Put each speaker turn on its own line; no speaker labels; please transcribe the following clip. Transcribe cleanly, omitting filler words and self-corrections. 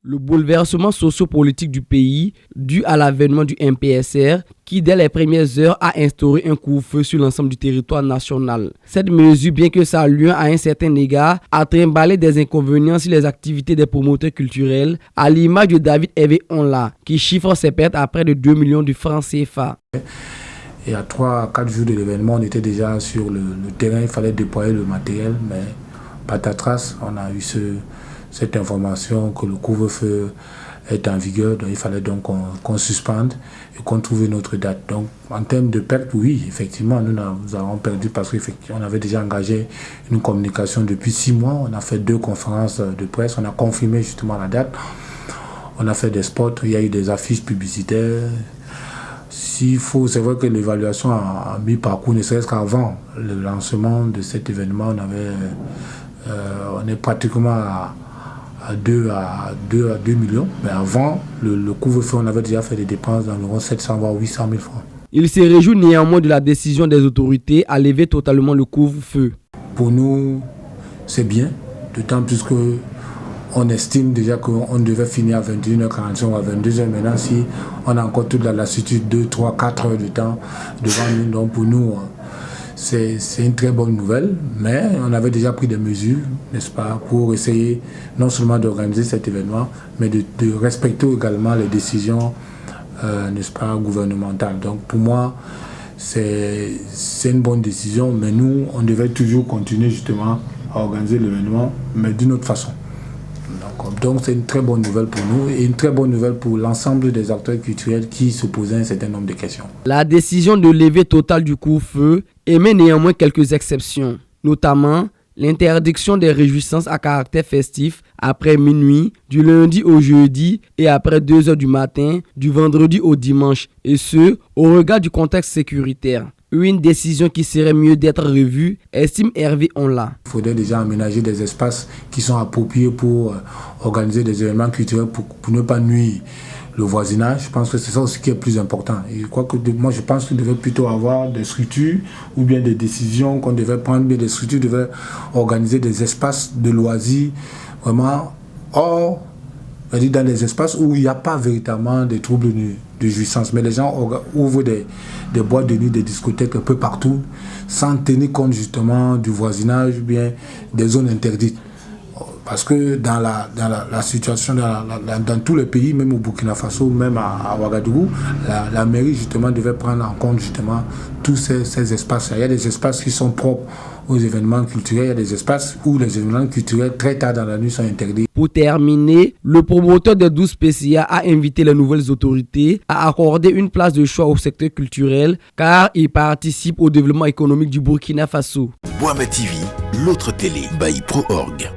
Le bouleversement sociopolitique du pays, dû à l'avènement du MPSR, qui dès les premières heures a instauré un couvre-feu sur l'ensemble du territoire national. Cette mesure, bien que saluant à un certain égard, a trimballé des inconvénients sur les activités des promoteurs culturels, à l'image de David Hervé Onla, qui chiffre ses pertes à près de 2 millions de francs CFA.
Et à 3 à 4 jours de l'événement, on était déjà sur le terrain, il fallait déployer le matériel, mais patatras, on a eu cette information que le couvre-feu est en vigueur, donc il fallait donc qu'on suspende et qu'on trouve une autre date. Donc en termes de perte, oui, effectivement, nous avons perdu parce qu'on avait déjà engagé une communication depuis 6 mois. On a fait 2 conférences de presse, on a confirmé justement la date. On a fait des spots, il y a eu des affiches publicitaires. C'est vrai que l'évaluation a mis parcours, ne serait-ce qu'avant le lancement de cet événement, on est pratiquement à 2 millions. Mais avant le couvre-feu, on avait déjà fait des dépenses d'environ 700 voire 800 000 francs.
Il se réjouit néanmoins de la décision des autorités à lever totalement le couvre-feu.
Pour nous, c'est bien, d'autant plus qu'on estime déjà qu'on devait finir à 21h45 ou à 22h. Maintenant, si on a encore toute la lassitude, 2, 3, 4 heures de temps devant nous, donc pour nous, c'est une très bonne nouvelle, mais on avait déjà pris des mesures, n'est-ce pas, pour essayer non seulement d'organiser cet événement, mais de respecter également les décisions, n'est-ce pas, gouvernementales. Donc pour moi, c'est une bonne décision, mais nous, on devait toujours continuer justement à organiser l'événement, mais d'une autre façon. Donc c'est une très bonne nouvelle pour nous et une très bonne nouvelle pour l'ensemble des acteurs culturels qui se posaient un certain nombre de questions.
La décision de levée totale du couvre-feu émet néanmoins quelques exceptions, notamment l'interdiction des réjouissances à caractère festif après minuit, du lundi au jeudi et après 2 heures du matin, du vendredi au dimanche, et ce, au regard du contexte sécuritaire. Une décision qui serait mieux d'être revue, estime Hervé Onla.
Il faudrait déjà aménager des espaces qui sont appropriés pour organiser des événements culturels pour ne pas nuire le voisinage. Je pense que c'est ça aussi qui est plus important. Et moi, je pense qu'il devait plutôt avoir des structures ou bien des décisions qu'on devait prendre, mais des structures devaient organiser des espaces de loisirs vraiment hors, dans des espaces où il n'y a pas véritablement de troubles de jouissance. Mais les gens ouvrent des boîtes de nuit, des discothèques un peu partout, sans tenir compte justement du voisinage ou bien des zones interdites. Parce que dans la situation, dans tous les pays, même au Burkina Faso, même à Ouagadougou, la mairie justement devait prendre en compte justement tous ces espaces. Il y a des espaces qui sont propres aux événements culturels, il y a des espaces où les événements culturels très tard dans la nuit sont interdits.
Pour terminer, le promoteur des 12 PCA a invité les nouvelles autorités à accorder une place de choix au secteur culturel car il participe au développement économique du Burkina Faso.
Boama TV, l'autre télé by Pro Org.